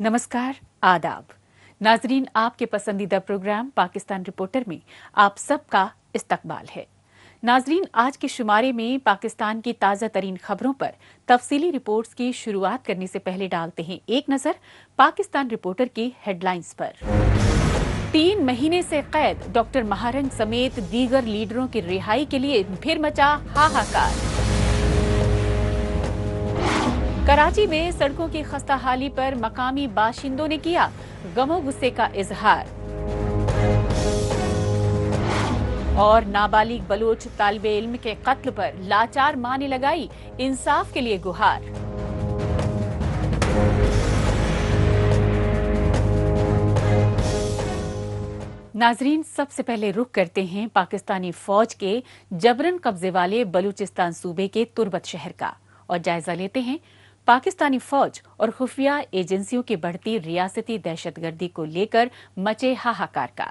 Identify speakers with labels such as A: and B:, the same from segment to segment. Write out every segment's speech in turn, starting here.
A: नमस्कार, आदाब। नाजरीन, आपके पसंदीदा प्रोग्राम पाकिस्तान रिपोर्टर में आप सबका इस्तकबाल है। नाजरीन, आज के शुमारे में पाकिस्तान की ताज़ा तरीन खबरों पर तफसीली रिपोर्ट्स की शुरुआत करने से पहले डालते हैं एक नज़र पाकिस्तान रिपोर्टर की हेडलाइंस पर। 3 महीने से कैद डॉक्टर महारंग समेत दीगर लीडरों की रिहाई के लिए फिर मचा हाहाकार। कराची में सड़कों की खस्ताहाली पर मकामी बाशिंदों ने किया गमो गुस्से का इजहार। और नाबालिग बलोच तालिबे इल्म के कत्ल पर लाचार मां ने लगाई इंसाफ के लिए गुहार। नाजरीन, सबसे पहले रुख करते हैं पाकिस्तानी फौज के जबरन कब्जे वाले बलूचिस्तान सूबे के तुर्बत शहर का और जायजा लेते हैं पाकिस्तानी फौज और खुफिया एजेंसियों की बढ़ती रियासती दहशतगर्दी को लेकर मचे हाहाकार का।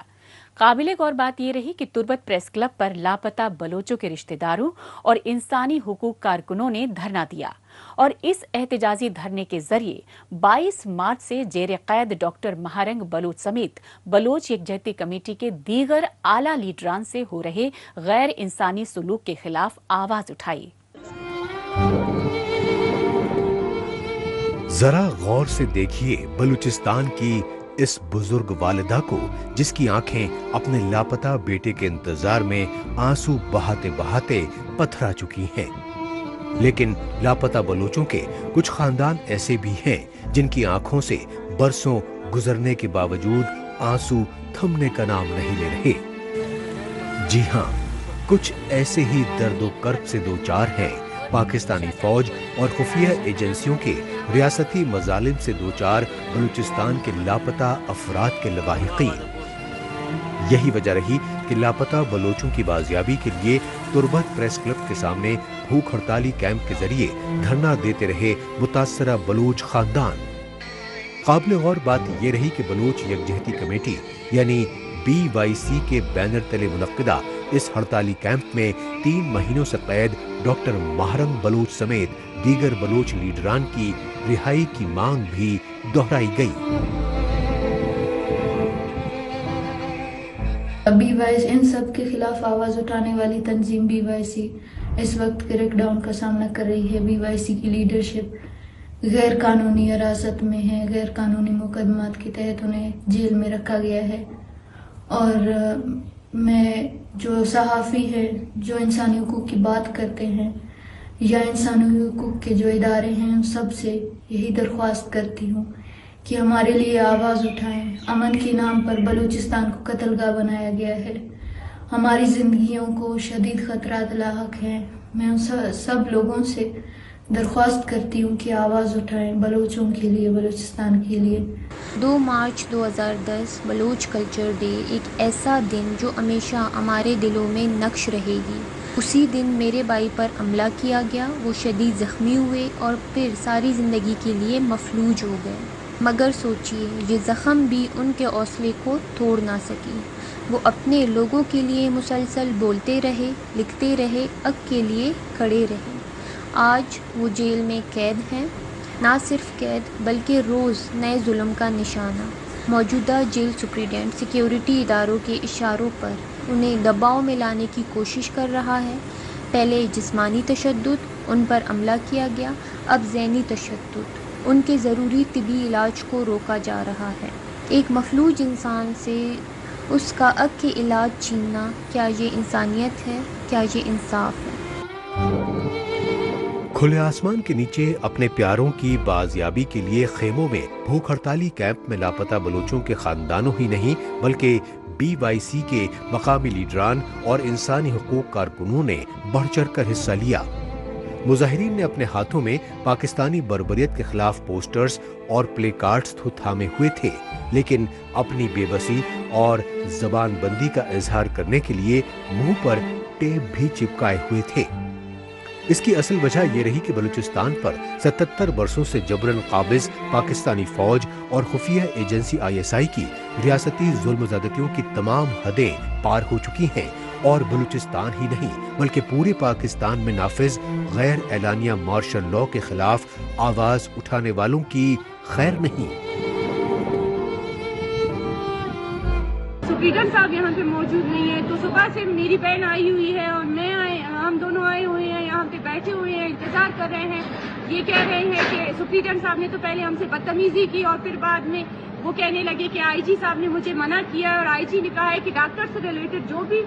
A: काबिले गौर बात यह रही कि तुर्बत प्रेस क्लब पर लापता बलोचों के रिश्तेदारों और इंसानी हुकूक कारकुनों ने धरना दिया और इस एहतजाजी धरने के जरिए 22 मार्च से जेर कैद डॉक्टर महारंग बलोच समेत बलोच यकजहती कमेटी के दीगर आला लीडरान से हो रहे गैर इंसानी सलूक के खिलाफ आवाज उठाई।
B: जरा गौर से देखिए बलूचिस्तान की इस बुजुर्ग वालिदा को, जिसकी आंखें अपने लापता बेटे के इंतजार में आंसू बहाते बहाते पथरा चुकी हैं। लेकिन लापता बलोचों के कुछ खानदान ऐसे भी हैं जिनकी आंखों से बरसों गुजरने के बावजूद आंसू थमने का नाम नहीं ले रहे। जी हां, कुछ ऐसे ही दर्दो कर्ब से दो चार हैं पाकिस्तानी फौज और खुफिया एजेंसियों के रियासती मजालिम से दो चार बलूचिस्तान के लापता अफराद के लवाहिकीन। यही वजह रही कि लापता बलोचों की बाजियाबी के लिए तुर्बत प्रेस क्लब के सामने भूख हड़ताली कैंप के जरिए धरना देते रहे मुतासरा बलूच खानदान। काबिल गौर बात यह रही कि बलूच यकजहती कमेटी यानी BYC के बैनर तले मुनक्किदा इस हड़ताली कैंप में 3 महीनों से कैद डॉक्टर महारंग बलोच समेत दीगर बलोच लीडरान की रिहाई की मांग भी दोहराई गई।
C: BYC इन सब के खिलाफ आवाज उठाने वाली तंजीम BYC इस वक्त क्रैकडाउन का सामना कर रही है। BYC की लीडरशिप गैर कानूनी हिरासत में है, गैर कानूनी मुकदमात के तहत उन्हें जेल में रखा गया है। और मैं जो सहाफ़ी है जो इंसानी हुकूक की बात करते हैं या इंसानी हुकूक के जो इदारे हैं उन सब से यही दरख्वास्त करती हूँ कि हमारे लिए आवाज़ उठाएं। अमन के नाम पर बलूचिस्तान को कत्लगाह बनाया गया है, हमारी ज़िंदगियों को शदीद ख़तरात लाहक हैं। मैं उन सब लोगों से दरख्वास्त करती हूँ कि आवाज़ उठाएं बलूचों के लिए, बलूचिस्तान के लिए।
D: 2 मार्च 2010 बलूच कल्चर डे एक ऐसा दिन जो हमेशा हमारे दिलों में नक्श रहेगी। उसी दिन मेरे भाई पर हमला किया गया, वो शदीद ज़ख्मी हुए और फिर सारी ज़िंदगी के लिए मफलूज हो गए। मगर सोचिए, ये ज़ख्म भी उनके हौसले को तोड़ ना सकी। वो अपने लोगों के लिए मुसलसल बोलते रहे, लिखते रहे, हक के लिए खड़े रहे। आज वो जेल में कैद हैं। ना सिर्फ कैद बल्कि रोज़ नए जुल्म का निशाना। मौजूदा जेल सुप्रिटेंडेंट सिक्योरिटी इदारों के इशारों पर उन्हें दबाव में लाने की कोशिश कर रहा है। पहले जिस्मानी तशद्दुद, उन पर हमला किया गया, अब ज़हनी तशद्दुद। उनके ज़रूरी तिबी इलाज को रोका जा रहा है। एक मफलूज इंसान से उसका हक के इलाज छीनना, क्या ये इंसानियत है? क्या ये इंसाफ है?
B: खुले आसमान के नीचे अपने प्यारों की बाजियाबी के लिए खेमों में भूख हड़ताली कैंप में लापता बलोचों के खानदानों ही नहीं बल्कि BYC के मकामी लीडरान और इंसानी हुकूक कारकुनों ने बढ़ चढ़ कर हिस्सा लिया। मुजाहिरीन ने अपने हाथों में पाकिस्तानी बर्बरियत के खिलाफ पोस्टर्स और प्ले कार्ड्स तो थामे हुए थे, लेकिन अपनी बेबसी और जबान बंदी का इजहार करने के लिए मुंह पर टेप भी चिपकाए हुए थे। इसकी असल वजह यह रही कि बलूचिस्तान पर 77 वर्षों से जबरन काबिज पाकिस्तानी फौज और खुफिया एजेंसी ISI की रियासती जुल्म ज़्यादतियों की तमाम हदें पार हो चुकी हैं और बलूचिस्तान ही नहीं बल्कि पूरे पाकिस्तान में नाफिज गैर एलानिया मार्शल लॉ के खिलाफ आवाज उठाने वालों की खैर नहीं।
E: سپریڈن صاحب یہاں پہ موجود نہیں ہے. تو صبح سے میری بہن آئی ہوئی ہے اور ہم دونوں آئے ہوئے ہیں, یہاں پہ بیٹھے ہوئے ہیں, انتظار کر رہے ہیں. یہ کہہ رہے ہیں کہ سپریڈن صاحب نے تو پہلے ہم سے بدتمیزی کی اور پھر بعد میں وہ کہنے لگے کہ آئی جی صاحب نے مجھے منع کیا اور آئی جی نے کہا ہے کہ ڈاکٹر سے ریلیٹڈ جو بھی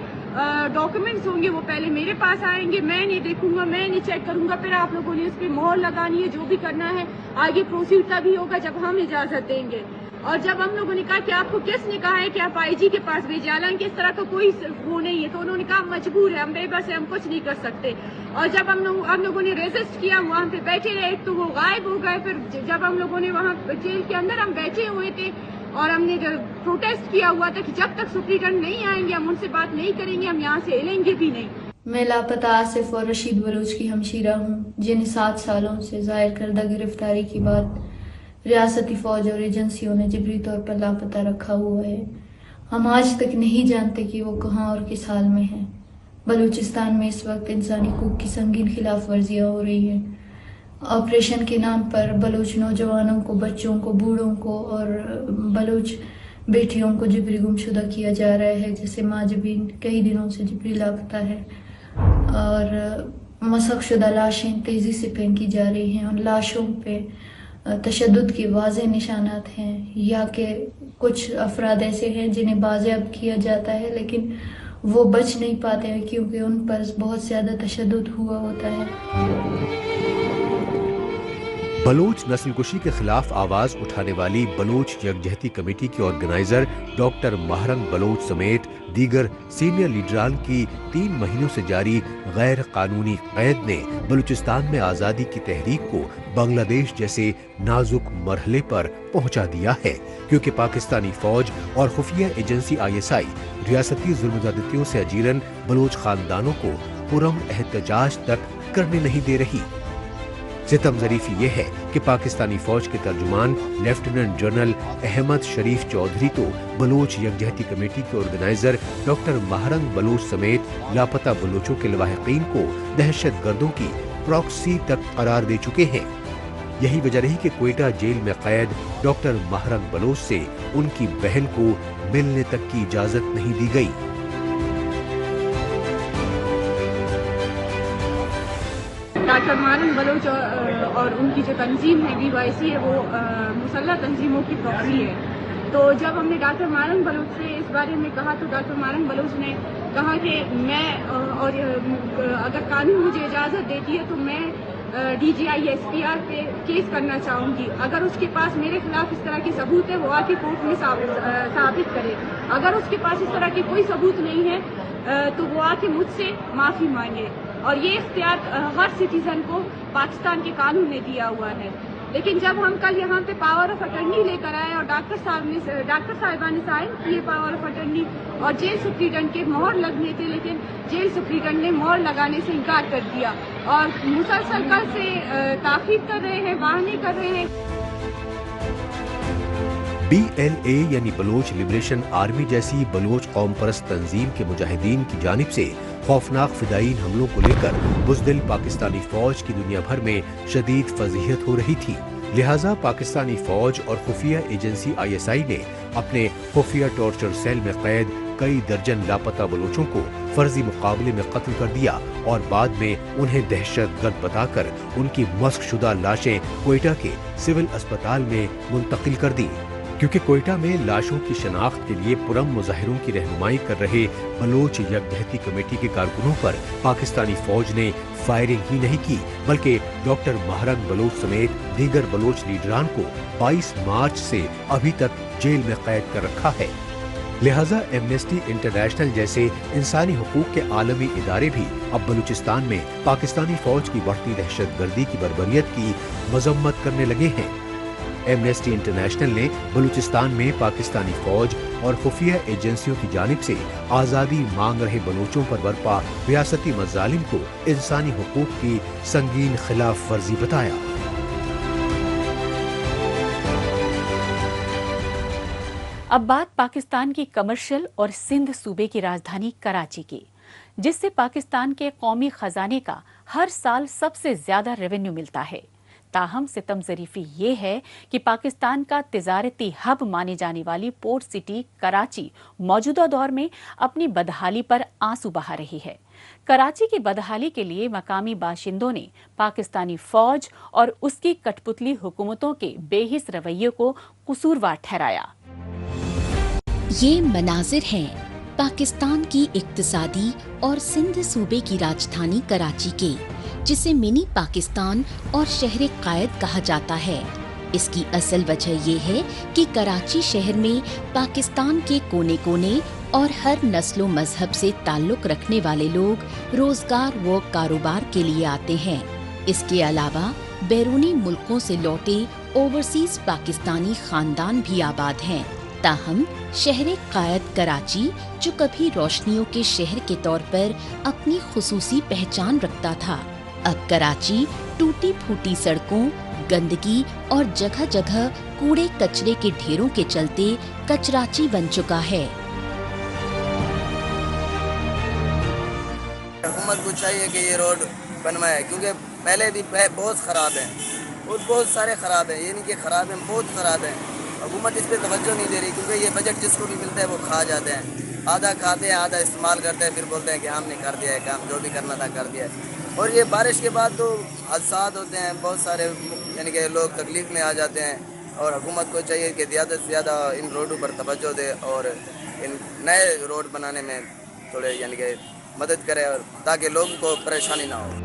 E: ڈاکومنٹس ہوں گے وہ پہلے میرے پاس آئیں گے, میں نہیں دیکھوں گا, میں نہیں چیک کروں گا, پھر آپ لوگوں نے اس پہ مہر لگانی ہے, جو بھی کرنا ہے آگے پروسیڈ تبھی ہوگا جب ہم اجازت دیں گے. اور جب ہم لوگوں نے کہا کہ آپ کو کس نے کہا ہے کہ آپ آئی جی کے پاس بھیجیں, حالانکہ اس طرح کا کوئی وہ نہیں ہے, تو انہوں نے کہا مجبور ہے, ہم بے بس ہے, ہم کچھ نہیں کر سکتے. اور جب ہم لوگوں نے ریزسٹ کیا, وہاں پہ بیٹھے رہے, تو وہ غائب ہو گئے. پھر جب ہم لوگوں نے وہاں جیل کے اندر ہم بیٹھے ہوئے تھے اور ہم نے پروٹیسٹ کیا ہوا تھا کہ جب تک سپرنٹینڈنٹ نہیں آئیں گے ہم ان سے بات نہیں کریں گے, ہم یہاں سے ہلیں گے بھی نہیں.
C: میں لاپتہ آصف اور رشید بلوچ کی ہمشیرہ ہوں, جنہیں 7 سالوں سے ظاہر کردہ گرفتاری کے بعد ریاستی فوج اور ایجنسیوں نے جبری طور پر لاپتہ رکھا ہوا ہے. ہم آج تک نہیں جانتے کہ وہ کہاں اور کس حال میں ہیں. بلوچستان میں اس وقت انسانی حقوق کی سنگین خلاف ورزیاں ہو رہی ہیں. آپریشن کے نام پر بلوچ نوجوانوں کو, بچوں کو, بوڑھوں کو اور بلوچ بیٹیوں کو جبری گمشدہ کیا جا رہا ہے, جیسے ماجبین کئی دنوں سے جبری لاپتہ ہے. اور مسخ شدہ لاشیں تیزی سے پھینکی جا رہی ہیں, اور لاشوں پہ تشدد کے واضح نشانات ہیں, یا کہ کچھ افراد ایسے ہیں جنہیں بازیاب کیا جاتا ہے لیکن وہ بچ نہیں پاتے ہیں کیونکہ ان پر بہت زیادہ تشدد ہوا ہوتا ہے.
B: بلوچ نسل کشی کے خلاف آواز اٹھانے والی بلوچ یکجہتی کمیٹی کے آرگنائزر ڈاکٹر مہرنگ بلوچ سمیت دیگر سینئر لیڈران کی 3 مہینوں سے جاری غیر قانونی قید نے بلوچستان میں آزادی کی تحریک کو بنگلہ دیش جیسے نازک مرحلے پر پہنچا دیا ہے, کیونکہ پاکستانی فوج اور خفیہ ایجنسی ISI ریاستی ظلم زیادتیوں سے اجیرن بلوچ خاندانوں کو پرامن احتجاج تک کرنے نہیں دے رہی. ستم ظریفی یہ ہے کہ پاکستانی فوج کے ترجمان لیفٹیننٹ جنرل احمد شریف چودھری تو بلوچ یکجہتی کمیٹی کے آرگنائزر ڈاکٹر مہرنگ بلوچ سمیت لاپتہ بلوچوں کے لواحقین کو دہشت گردوں کی پراکسی تک قرار دے چکے ہیں. یہی وجہ رہی کہ کوئٹہ جیل میں قید ڈاکٹر مہرنگ بلوچ سے ان کی بہن کو ملنے تک کی اجازت نہیں دی گئی.
E: ڈاکٹر مہرنگ بلوچ اور ان کی جو تنظیم ہے BYC ہے, وہ مسلح تنظیموں کی پراکسی ہے. تو جب ہم نے ڈاکٹر مہرنگ بلوچ سے اس بارے میں کہا تو ڈاکٹر مہرنگ بلوچ نے کہا کہ میں اور اگر قانون مجھے اجازت دیتی ہے تو میں DGI SPR پہ کیس کرنا چاہوں گی. اگر اس کے پاس میرے خلاف اس طرح کے ثبوت ہے وہ آ کے کورٹ میں ثابت کرے. اگر اس کے پاس اس طرح کے کوئی ثبوت نہیں ہے تو وہ آ کے مجھ سے معافی مانگے. اور یہ اختیار ہر سٹیزن کو پاکستان کے قانون نے دیا ہوا ہے. لیکن جب ہم کل یہاں پہ پاور آف اٹرنی لے کر آئے اور ڈاکٹر صاحبہ نے سائن کیے پاور آف اٹرنی اور جیل سپرنٹینڈنٹ کے مہر لگنے تھے, لیکن جیل سپرنٹینڈنٹ نے مہر لگانے سے انکار کر دیا اور مسلسل کل سے تاخیر کر رہے ہیں, بہانے کر رہے ہیں.
B: BLA یعنی بلوچ لبریشن آرمی جیسی بلوچ قوم پرست تنظیم کے مجاہدین کی جانب سے خوفناک فدائین حملوں کو لے کر بزدل پاکستانی فوج کی دنیا بھر میں شدید فضیحت ہو رہی تھی. لہٰذا پاکستانی فوج اور خفیہ ایجنسی ISI نے اپنے خفیہ ٹارچر سیل میں قید کئی درجن لاپتہ بلوچوں کو فرضی مقابلے میں قتل کر دیا اور بعد میں انہیں دہشت گرد بتا کر ان کی مسخ شدہ لاشیں کوئٹہ کے سول اسپتال میں منتقل کر دی. کیونکہ کوئٹہ میں لاشوں کی شناخت کے لیے پرامن مظاہروں کی رہنمائی کر رہے بلوچ یکجہتی کمیٹی کے کارکنوں پر پاکستانی فوج نے فائرنگ ہی نہیں کی بلکہ ڈاکٹر مہرنگ بلوچ سمیت دیگر بلوچ لیڈران کو 22 مارچ سے ابھی تک جیل میں قید کر رکھا ہے. لہٰذا ایمنسٹی انٹرنیشنل جیسے انسانی حقوق کے عالمی ادارے بھی اب بلوچستان میں پاکستانی فوج کی بڑھتی دہشت گردی کی بربریت کی مذمت کرنے لگے ہیں. ایمنسٹی انٹرنیشنل نے بلوچستان میں پاکستانی فوج اور خفیہ ایجنسیوں کی جانب سے آزادی مانگ رہے بلوچوں پر برپا ریاستی مظالم کو انسانی حقوق کی سنگین خلاف ورزی بتایا.
A: اب بات پاکستان کی کمرشل اور سندھ صوبے کی راجدھانی کراچی کی, جس سے پاکستان کے قومی خزانے کا ہر سال سب سے زیادہ ریونیو ملتا ہے. ताहम सितम ज़रीफ़ी ये है कि पाकिस्तान का तिजारती हब माने जाने वाली पोर्ट सिटी कराची मौजूदा दौर में अपनी बदहाली पर आंसू बहा रही है। कराची की बदहाली के लिए मकामी बाशिंदों ने पाकिस्तानी फौज और उसकी कठपुतली हुकूमतों के बेहिस रवैये को कसूरवार ठहराया।
F: ये मनाजिर हैं पाकिस्तान की इक्तिसादी और सिंध सूबे की राजधानी कराची के, जिसे मिनी पाकिस्तान और शहर कायद कहा जाता है। इसकी असल वजह ये है कि कराची शहर में पाकिस्तान के कोने कोने और हर नस्लो मजहब से ताल्लुक रखने वाले लोग रोजगार व कारोबार के लिए आते हैं। इसके अलावा बैरूनी मुल्कों से लौटे ओवरसीज पाकिस्तानी खानदान भी आबाद हैं। ताहम शहर कायद कराची, जो कभी रोशनियों के शहर के तौर पर अपनी खुसूसी पहचान रखता था, अब कराची टूटी फूटी सड़कों, गंदगी और जगह जगह कूड़े कचरे के ढेरों के चलते कचराची बन चुका है।
G: हुकूमत को चाहिए कि ये रोड बनवाए, क्योंकि पहले भी बहुत ख़राब है और बहुत सारे ख़राब हैं, ये नहीं कि ख़राब हैं, बहुत ख़राब हैं। हुकूमत इस पर तवज्जो नहीं दे रही, क्योंकि ये बजट जिसको भी मिलता है वो खा जाते हैं। आधा खाते हैं, आधा इस्तेमाल करते हैं, फिर बोलते हैं कि हमने कर दिया है काम, जो भी करना था कर दिया है। और ये बारिश के बाद तो हादसात होते हैं, बहुत सारे यानी कि लोग तकलीफ़ में आ जाते हैं। और हुकूमत को चाहिए कि ज़्यादा से ज़्यादा इन रोडों पर तवज्जो दे और इन नए रोड बनाने में थोड़े यानी कि मदद करे, और ताकि लोगों को परेशानी ना हो।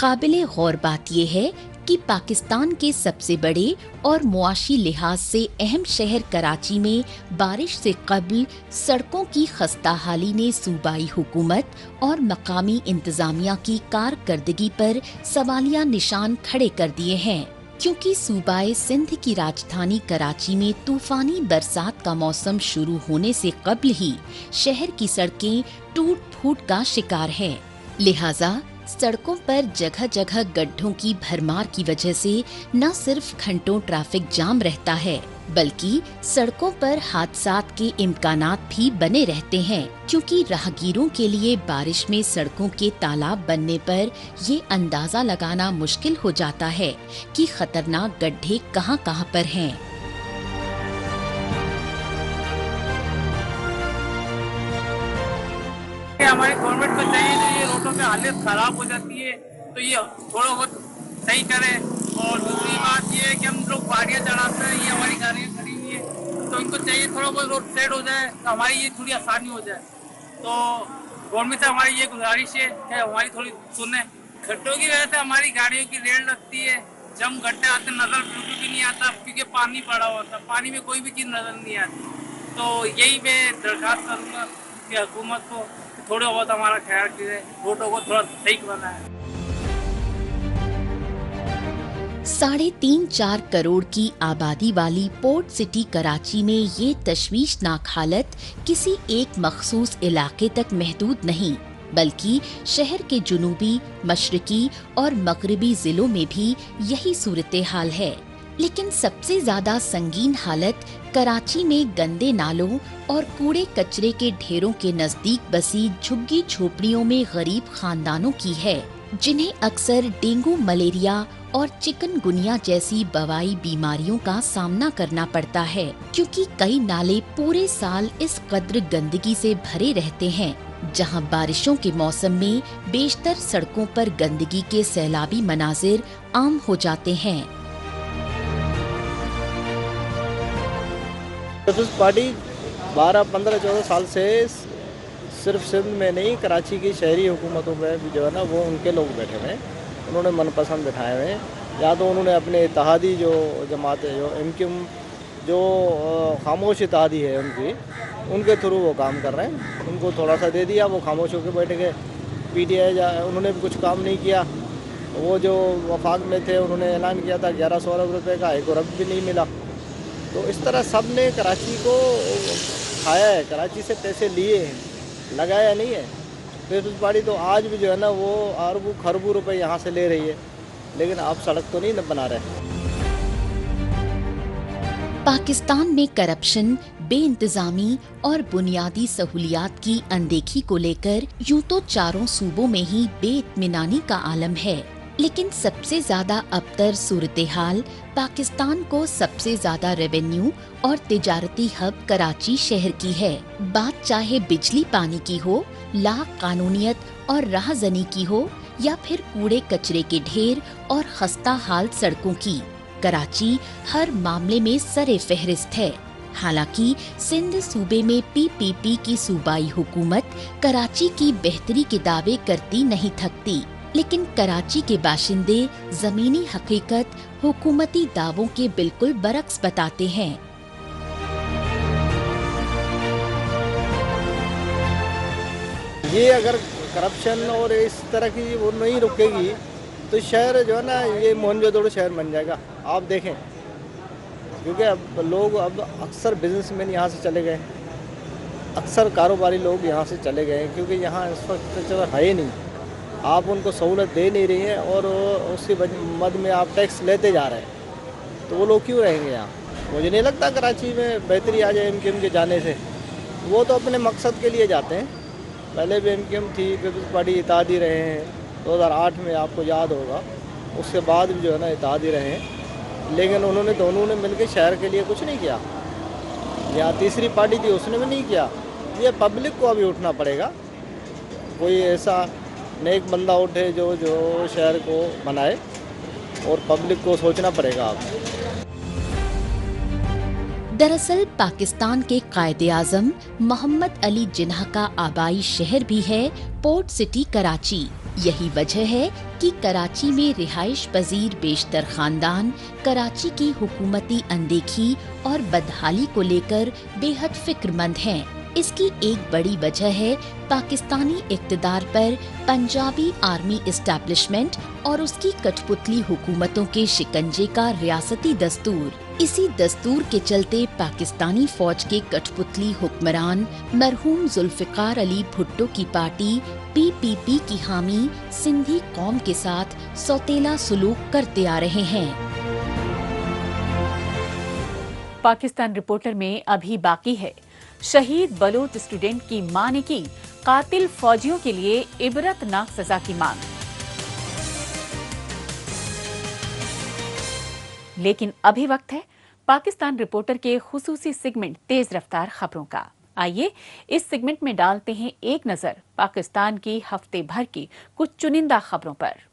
F: काबिले गौर बात यह है कि पाकिस्तान के सबसे बड़े और मुआशी लिहाज से अहम शहर कराची में बारिश से कबल सड़कों की खस्ताहाली ने सूबाई हुकूमत और मकामी इंतजामिया की कारकर्दगी पर सवालिया निशान खड़े कर दिए हैं, क्योंकि सूबाए सिंध की राजधानी कराची में तूफानी बरसात का मौसम शुरू होने से कबल ही शहर की सड़कें टूट फूट का शिकार हैं। लिहाजा सड़कों पर जगह जगह गड्ढों की भरमार की वजह से न सिर्फ घंटों ट्रैफिक जाम रहता है, बल्कि सड़कों पर हादसात के इम्कानात भी बने रहते हैं, क्योंकि राहगीरों के लिए बारिश में सड़कों के तालाब बनने पर ये अंदाजा लगाना मुश्किल हो जाता है कि खतरनाक गड्ढे कहां कहां पर हैं।
H: हमारी गवर्नमेंट को चाहिए कि ये रोडों की हालत खराब हो जाती है तो ये थोड़ा बहुत सही करें। और दूसरी बात ये है कि हम लोग गाड़ियाँ चढ़ाते हैं, ये हमारी गाड़ियाँ खड़ी हुई है, तो इनको चाहिए थोड़ा बहुत रोड सेट हो जाए तो हमारी ये थोड़ी आसानी हो जाए। तो गवर्नमेंट से हमारी ये गुजारिश है कि हमारी थोड़ी सुने। गड्ढों की वजह से हमारी गाड़ियों की रेल लगती है, जब गड्ढे आते नजर बिल्कुल भी नहीं आता, क्योंकि पानी पड़ा हुआ था, पानी में कोई भी चीज़ नजर नहीं आती। तो यही मैं दरख्वास्त करूँगा कि हुकूमत को थोड़ा बहुत हमारा ख्याल कीजिए, रोडों को थोड़ा सही बनाए।
F: 3.5-4 करोड़ की आबादी वाली पोर्ट सिटी कराची में ये तशवीशनाक हालत किसी एक मखसूस इलाके तक महदूद नहीं, बल्कि शहर के जुनूबी, मशरकी और मगरबी जिलों में भी यही सूरत हाल है। लेकिन सबसे ज्यादा संगीन हालत कराची में गंदे नालों और कूड़े कचरे के ढेरों के नजदीक बसी झुग्गी झोपड़ियों में गरीब खानदानों की है, जिन्हें अक्सर डेंगू, मलेरिया और चिकनगुनिया जैसी बवाई बीमारियों का सामना करना पड़ता है, क्योंकि कई नाले पूरे साल इस कद्र गंदगी से भरे रहते हैं। जहां बारिशों के मौसम में बेशतर सड़कों पर गंदगी के सैलाबी मनाजिर आम हो जाते हैं।
I: पीपल्स पार्टी 12, 15, 14 साल से सिर्फ सिंध में नहीं, कराची की शहरी हुकूमतों में भी जो है ना वो उनके लोग बैठे हुए हैं, उन्होंने मनपसंद बिठाए हुए हैं। या तो उन्होंने अपने इत्तेहादी जो जमात है, जो एमक्यूएम, जो खामोश इत्तेहादी है उनके थ्रू वो काम कर रहे हैं। उनको थोड़ा सा दे दिया, वो खामोश होकर बैठ गए। PTI उन्होंने भी कुछ काम नहीं किया। वो जो वफाक में थे उन्होंने ऐलान किया था 1100 अरब रुपये का, 1 अरब भी नहीं मिला। तो इस तरह सब ने कराची को खाया है, कराची से पैसे लिए हैं, लगाया नहीं है। पीपल्स पार्टी तो आज भी जो है ना वो अरबों खरबों रुपए यहाँ से ले रही है, लेकिन आप सड़क तो नहीं बना रहे।
F: पाकिस्तान में करप्शन बे इंतजामी और बुनियादी सहूलियात की अनदेखी को लेकर यूं तो चारों सूबों में ही बेइत्मीनानी का आलम है, लेकिन सबसे ज्यादा अबतर सूरत हाल पाकिस्तान को सबसे ज्यादा रेवेन्यू और तिजारती हब कराची शहर की है। बात चाहे बिजली पानी की हो, लाकानूनियत और राहजनी की हो, या फिर कूड़े कचरे के ढेर और खस्ता हाल सड़कों की, कराची हर मामले में सरे फहरिस्त है। हालांकि सिंध सूबे में पीपीपी की सूबाई हुकूमत कराची की बेहतरी के दावे करती नहीं थकती, लेकिन कराची के बाशिंदे जमीनी हकीकत हुकूमती दावों के बिल्कुल बरक्स बताते हैं।
I: ये अगर करप्शन और इस तरह की वो नहीं रुकेगी तो शहर जो है ना, ये मोहनजोदड़ो शहर बन जाएगा। आप देखें, क्योंकि अब लोग अक्सर बिजनेसमैन यहाँ से चले गए, अक्सर कारोबारी लोग यहाँ से चले गए, क्योंकि यहाँ इंफ्रास्ट्रक्चर है ही नहीं। आप उनको सहूलत दे नहीं रही हैं और उसके मद में आप टैक्स लेते जा रहे हैं, तो वो लोग क्यों रहेंगे यहाँ? मुझे नहीं लगता कराची में बेहतरी आ जाए MKM के जाने से। वो तो अपने मकसद के लिए जाते हैं। पहले भी MKM थी, पीपल्स पार्टी इत्तेहादी रहे हैं, 2008 में आपको याद होगा, उसके बाद भी जो है ना इत्तेहादी रहे हैं, लेकिन उन्होंने दोनों ने मिलकर शहर के लिए कुछ नहीं किया। यहाँ तीसरी पार्टी थी, उसने भी नहीं किया। ये पब्लिक को अभी उठना पड़ेगा। कोई ऐसा नेक बंदा उठे जो शहर को बनाए, और पब्लिक को सोचना पड़ेगा अब।
F: दरअसल पाकिस्तान के कायदे आज़म मोहम्मद अली जिन्ना का आबाई शहर भी है पोर्ट सिटी कराची। यही वजह है कि कराची में रिहाइश पजीर बेशतर खानदान कराची की हुकूमती अनदेखी और बदहाली को लेकर बेहद फिक्रमंद हैं। इसकी एक बड़ी वजह है पाकिस्तानी इक़्तिदार पर पंजाबी आर्मी इस्टेब्लिशमेंट और उसकी कठपुतली हुकूमतों के शिकंजे का रियासती दस्तूर। इसी दस्तूर के चलते पाकिस्तानी फौज के कठपुतली हुक्मरान मरहूम जुल्फ़िकार अली भुट्टो की पार्टी PPP की हामी सिंधी कौम के साथ सौतेला सुलूक करते आ रहे हैं।
A: पाकिस्तान रिपोर्टर में अभी बाकी है, शहीद बलोच स्टूडेंट की मां ने की कातिल फौजियों के लिए इबरतनाक सजा की मांग। लेकिन अभी वक्त है पाकिस्तान रिपोर्टर के खुसूसी सेगमेंट तेज रफ्तार खबरों का। आइए इस सेगमेंट में डालते हैं एक नजर पाकिस्तान की हफ्ते भर की कुछ चुनिंदा खबरों पर।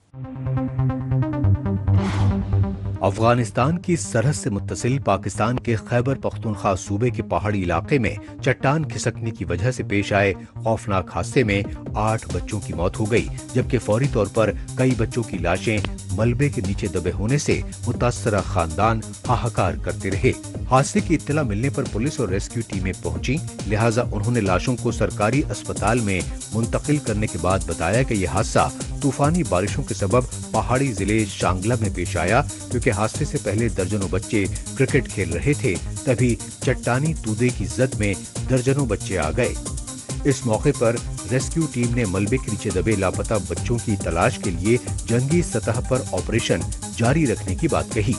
B: अफगानिस्तान की सरहद से मुत्तसिल पाकिस्तान के खैबर पख्तूनख्वा सूबे के पहाड़ी इलाके में चट्टान खिसकने की वजह से पेश आए खौफनाक हादसे में 8 बच्चों की मौत हो गई, जबकि फौरी तौर पर कई बच्चों की लाशें मलबे के नीचे दबे होने से मुतासरा खानदान हाहाकार करते रहे। हादसे की इत्तला मिलने पर पुलिस और रेस्क्यू टीमें पहुंची, लिहाजा उन्होंने लाशों को सरकारी अस्पताल में मुंतकिल करने के बाद बताया कि यह हादसा तूफानी बारिशों के सबब पहाड़ी जिले शांगला में पेश आया, क्योंकि हादसे से पहले दर्जनों बच्चे क्रिकेट खेल रहे थे, तभी चट्टानी तूदे की जद में दर्जनों बच्चे आ गए। इस मौके पर रेस्क्यू टीम ने मलबे के नीचे दबे लापता बच्चों की तलाश के लिए जंगी सतह पर ऑपरेशन जारी रखने की बात कही।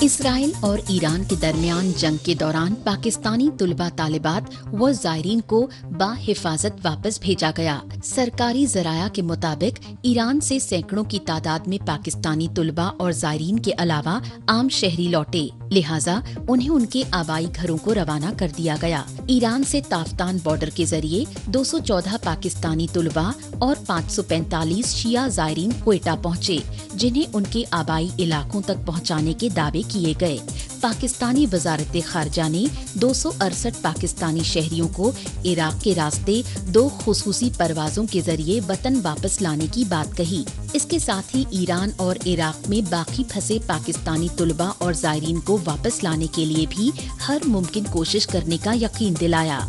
F: इसराइल और ईरान के दरमियान जंग के दौरान पाकिस्तानी तुलबा तालिबात व जायरीन को बाहिफाजत वापस भेजा गया। सरकारी जराया के मुताबिक ईरान से सैकड़ों की तादाद में पाकिस्तानी तुलबा और जायरीन के अलावा आम शहरी लौटे, लिहाजा उन्हें उनके आबाई घरों को रवाना कर दिया गया। ईरान से ताफ्तान बॉर्डर के जरिए 214 पाकिस्तानी तुलबा और 545 शिया जायरीन क्वेटा पहुँचे, जिन्हें उनके आबाई इलाकों तक पहुँचाने के दावे किए गए। पाकिस्तानी वजारत खारजा ने 268 पाकिस्तानी शहरियों को इराक के रास्ते 2 खुसूसी परवाजों के जरिए वतन वापस लाने की बात कही। इसके साथ ही ईरान और इराक में बाकी फंसे पाकिस्तानी तुलबा और जायरीन को वापस लाने के लिए भी हर मुमकिन कोशिश करने का यकीन दिलाया।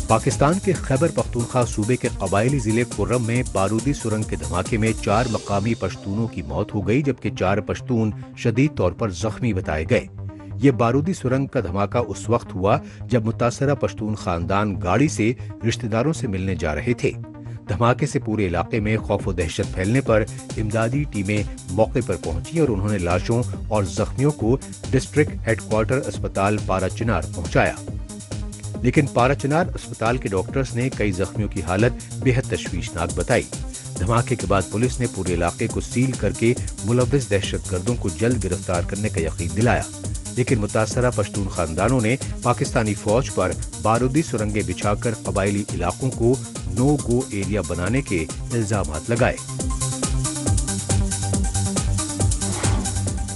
B: पाकिस्तान के खैबर पख्तूनख्वा सूबे के कबायली जिले कुर्रम में बारूदी सुरंग के धमाके में 4 मकामी पश्तूनों की मौत हो गई, जबकि 4 पश्तून शदीद तौर पर जख्मी बताए गए। ये बारूदी सुरंग का धमाका उस वक्त हुआ जब मुतासरा पश्तून खानदान गाड़ी से रिश्तेदारों से मिलने जा रहे थे। دھماکے سے پورے علاقے میں خوف و دہشت پھیلنے پر امدادی ٹیمیں موقع پر پہنچی اور انہوں نے لاشوں اور زخمیوں کو ڈسٹرکٹ ہیڈ کوارٹر اسپتال پارا چنار پہنچایا، لیکن پارا چنار اسپتال کے ڈاکٹرز نے کئی زخمیوں کی حالت بے حد تشویشناک بتائی۔ دھماکے کے بعد پولیس نے پورے علاقے کو سیل کر کے ملوث دہشت گردوں کو جلد گرفتار کرنے کا یقین دلایا، لیکن متاثرہ پشتون خاندانوں نے پاکستانی فوج پر بارودی سرنگیں بچھا کر قبائلی علاقوں کو نو گو ایریا بنانے کے الزامات لگائے۔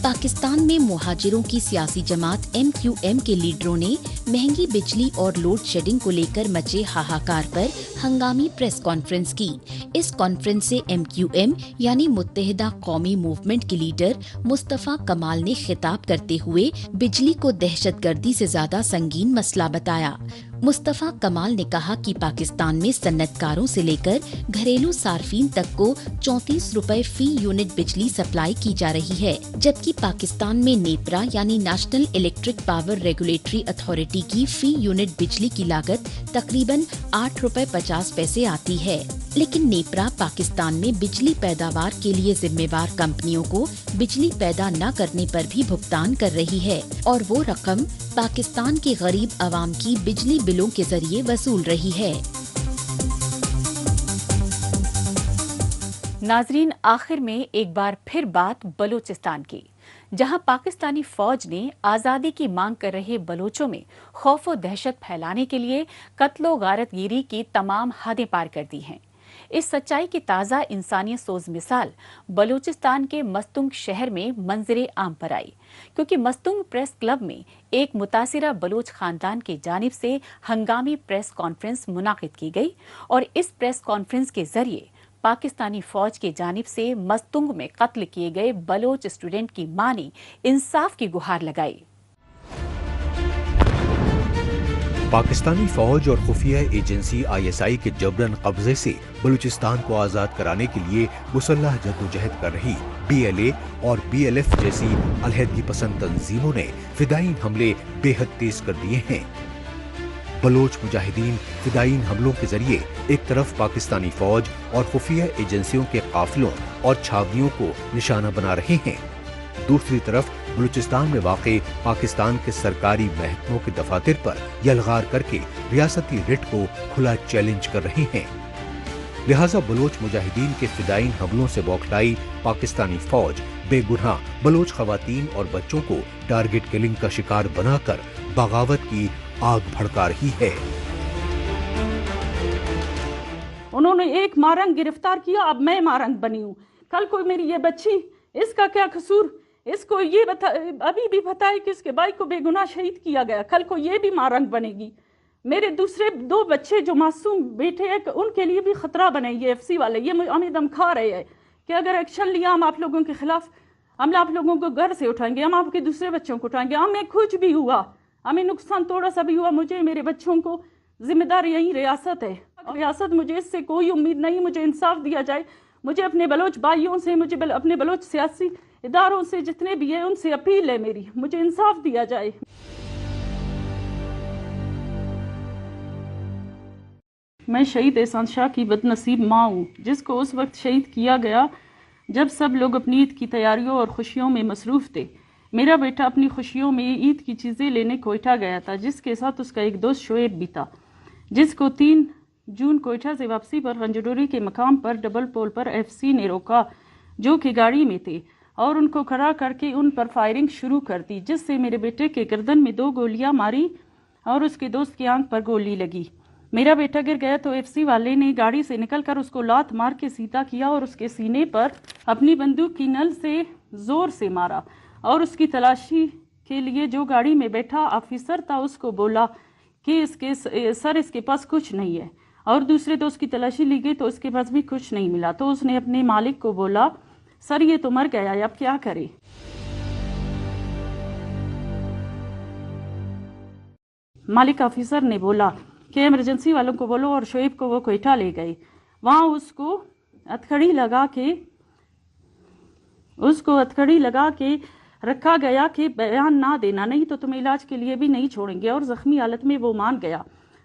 F: پاکستان میں مہاجروں کی سیاسی جماعت MQM کے لیڈروں نے مہنگی بجلی اور لوڈ شیڈنگ کو لے کر مچے ہاہاکار پر ہنگامی پریس کانفرنس کی۔ اس کانفرنس سے MQM یعنی متحدہ قومی موومنٹ کے لیڈر مصطفیٰ کمال نے خطاب کرتے ہوئے بجلی کو دہشت گردی سے زیادہ سنگین مسئلہ بتایا۔ مصطفیٰ کمال نے کہا کہ پاکستان میں صنعت کاروں سے لے کر گھریلو صارفین تک کو 34 روپے فی یونٹ بجلی سپلائی کی جا رہی ہے، جبکہ پاکستان میں نیپرا یعنی national electric power regulatory authority کی فی یونٹ بجلی کی لاگت تقریباً 8 روپے 50 پیسے آتی ہے، لیکن نیپرا پاکستان میں بجلی پیداوار کے لیے ذمہ دار کمپنیوں کو بجلی پیدا نہ کرنے پر بھی بھگتان کر رہی ہے اور وہ رقم پاکستان کے غریب عوام کی بجلی بلوں کے ذریعے وصول رہی ہے۔
A: ناظرین، آخر میں ایک بار پھر بات بلوچستان کی، جہاں پاکستانی فوج نے آزادی کی مانگ کر رہے بلوچوں میں خوف و دہشت پھیلانے کے لیے قتل و غارت گیری کی تمام حدیں پار کر دی ہیں۔ اس سچائی کی تازہ انسانیت سوز مثال بلوچستان کے مستنگ شہر میں منظر عام پر آئی، کیونکہ مستنگ پریس کلب میں ایک متاثرہ بلوچ خاندان کی جانب سے ہنگامی پریس کانفرنس منعقد کی گئی اور اس پریس کانفرنس کے ذریعے پاکستانی فوج کی جانب سے مستنگ میں قتل کیے گئے بلوچ اسٹوڈنٹ کی ماں نے انصاف کی گہار لگائی۔
B: پاکستانی فوج اور خفیہ ایجنسی ISI کے جبراً قبضے سے بلوچستان کو آزاد کرانے کے لیے مسلح جدوجہد کر رہی BLA اور BLF جیسی علیحدگی پسند تنظیموں نے فدائین حملے بے حد تیز کر دیے ہیں۔ بلوچ مجاہدین فدائین حملوں کے ذریعے ایک طرف پاکستانی فوج اور خفیہ ایجنسیوں کے قافلوں اور چھاونیوں کو نشانہ بنا رہے ہیں، دوسری طرف بلوچستان میں واقع پاکستان کے سرکاری محکموں کے دفاتر پر یلغار کر کے ریاستی رٹ کو کھلا چیلنج کر رہے ہیں۔ لہٰذا بلوچ مجاہدین کے فدائین حملوں سے بوکھلائی پاکستانی فوج بے گناہ بلوچ خواتین اور بچوں کو ٹارگٹ کلنگ کا شکار بنا کر بغاوت کی آگ بھڑکا رہی ہے۔
J: انہوں نے ایک مارنگ گرفتار کیا، اب میں مارنگ بنی ہوں۔ کل کوئی میری یہ بچی، اس کا کیا قصور؟ اس کو یہ ابھی بھی پتہ ہے کہ اس کے بھائی کو بے گناہ شہید کیا گیا، کل کو یہ بھی مارنگ بنے گی۔ میرے دوسرے 2 بچے جو معصوم بیٹے ہیں ان کے لیے بھی خطرہ بنے۔ یہ FC والے یہ ہمیں دمکا رہے ہیں کہ اگر ایکشن لیا ہم آپ لوگوں کے خلاف، ہم آپ لوگوں کو گھر سے اٹھائیں گے، ہم آپ کے دوسرے بچوں کو اٹھائیں گے۔ ہمیں کچھ بھی ہوا، ہمیں نقصان تھوڑا سا بھی ہوا، مجھے میرے بچوں کو ذمہ دار یہی ریاست ہے۔ ریاست مجھے اس سے کوئی امید نہیں، مجھے انصاف دیا جائے۔ مجھے اپنے بلوچ بھائیوں سے، مجھے اپنے بلوچ سیاسی اداروں سے جتنے بھی ہیں ان سے اپیل ہے میری، مجھے انصاف دیا جائے۔ میں شہید احسان شاہ کی بد نصیب ماں ہوں، جس کو اس وقت شہید کیا گیا جب سب لوگ اپنی عید کی تیاریوں اور خوشیوں میں مصروف تھے۔ میرا بیٹا اپنی خوشیوں میں عید کی چیزیں لینے کوئٹہ گیا تھا، جس کے ساتھ اس کا ایک دوست شعیب بھی تھا، جس کو 3 جون کوئٹہ سے واپسی پر رنجڈوری کے مقام پر ڈبل پول پر FC نے روکا، جو کہ گاڑی میں تھے، اور ان کو کھڑا کر کے ان پر فائرنگ شروع کر دی، جس سے میرے بیٹے کے گردن میں 2 گولیاں ماری اور اس کے دوست کی آنکھ پر گولی لگی۔ میرا بیٹا گر گیا تو FC والے نے گاڑی سے نکل کر اس کو لات مار کے سیدھا کیا اور اس کے سینے پر اپنی بندوق کی نل سے زور سے مارا، اور اس کی تلاشی کے لیے جو گاڑی میں بیٹھا آفیسر تھا اس کو بولا کہ اس کے پاس کچھ نہیں ہے، اور دوسرے دوست کی تلاشی لی گئی تو اس کے پاس بھی کچھ نہیں ملا، تو اس نے اپنے مالک کو بولا سر یہ تو مر گیا ہے، اب کیا کرے؟ مالک آفیسر نے بولا کہ ایمرجنسی والوں کو بولو اور شعیب کو وہ کوئٹہ لے گئے۔ وہاں اس کو ہتھکڑی لگا کے رکھا گیا کہ بیان نہ دینا، نہیں تو تمہیں علاج کے لیے بھی نہیں چھوڑیں گے، اور زخمی حالت میں وہ مان گیا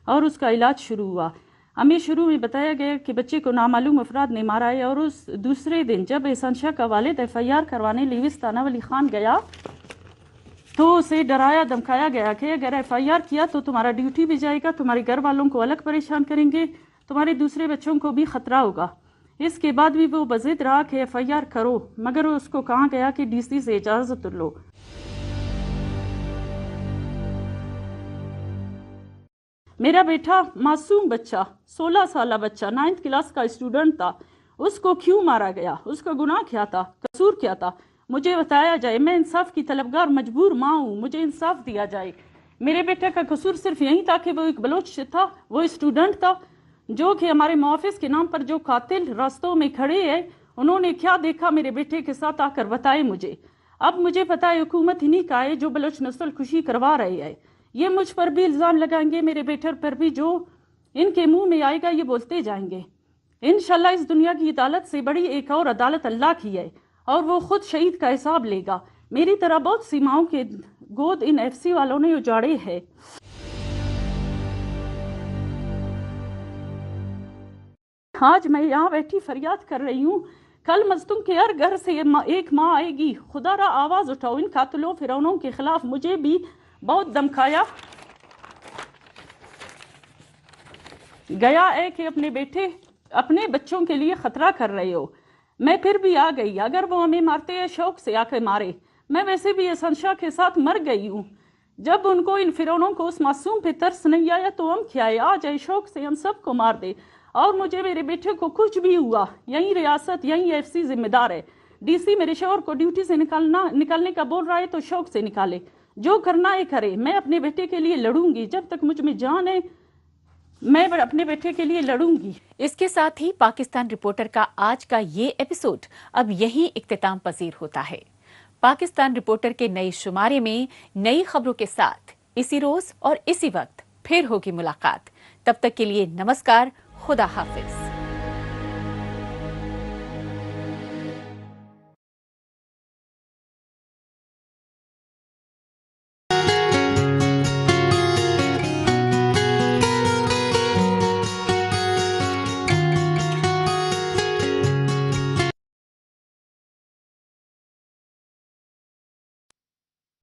J: اور اس کا علاج شروع ہوا۔ हमें शुरू में बताया गया कि बच्चे को नामालूम अफराद ने मारा है, और उस दूसरे दिन जब एहसान शाह का वालिद FIR करवाने लिविस थाना वली खान गया तो उसे डराया धमकाया गया कि अगर FIR किया तो तुम्हारा ड्यूटी भी जाएगा, तुम्हारे घर वालों को अलग परेशान करेंगे, तुम्हारे दूसरे बच्चों को भी ख़तरा होगा। इसके बाद भी वो बज़िद रहा कि FIR करो, मगर उसको कहा गया कि DC से इजाज़त लो। मेरा बेटा मासूम बच्चा, 16 साल बच्चा, 9th क्लास का स्टूडेंट था, उसको क्यों मारा गया? उसका गुनाह क्या था? कसूर क्या था? मुझे बताया जाए। मैं इंसाफ की तलबगार मजबूर माँ हूँ, मुझे इंसाफ दिया जाए। मेरे बेटे का कसूर सिर्फ यही था कि वो एक बलोच था, वो स्टूडेंट था, जो कि हमारे मुआफिज के नाम पर जो कातिल रास्तों में खड़े हैं, उन्होंने क्या देखा मेरे बेटे के साथ आकर बताए मुझे। अब मुझे पता है हुकूमत इन्हीं का है जो बलोच नस्ल खुशी करवा रही है। ये मुझ पर भी इल्ज़ाम लगाएंगे, मेरे बेटे पर भी, जो इनके मुंह में आएगा ये बोलते जाएंगे। इंशाल्लाह इस दुनिया की अदालत से बड़ी एक और अदालत अल्लाह की है, और वो खुद शहीद का हिसाब लेगा। मेरी तरह बहुत सी माओं के गोद इन FC वालों ने उजाड़े हैं। आज मैं यहाँ बैठी फरियाद कर रही हूँ, कल मज़लूम के हर घर से एक माँ आएगी। खुदा रा आवाज़ उठाओ, इन कातिलों फिरौनों के खिलाफ। मुझे भी बहुत धमकाया गया है कि अपने बच्चों के लिए ख़तरा कर रहे हो। मैं फिर भी आ गई। अगर वो हमें मारते हैं शौक से आके मारे, मैं वैसे भी एहसान शाह के साथ मर गई हूँ। जब उनको, इन फिरौनों को उस मासूम पे तरस नहीं आया तो हम क्या है, आ जाए शौक से हम सबको मार दे। और मुझे, मेरे बेटे को कुछ भी हुआ, यही रियासत, यही FC जिम्मेदार है। DC मेरे शौहर को ड्यूटी से निकालने का बोल रहा है तो शौक से निकाले, जो करना है करे। मैं अपने बेटे के लिए लड़ूंगी, जब तक मुझ में जान है मैं अपने बेटे के लिए लड़ूंगी।
A: इसके साथ ही पाकिस्तान रिपोर्टर का आज का ये एपिसोड अब यहीं इख्तिताम पजीर होता है। पाकिस्तान रिपोर्टर के नए शुमारे में नई खबरों के साथ इसी रोज और इसी वक्त फिर होगी मुलाकात। तब तक के लिए नमस्कार, खुदा हाफिज।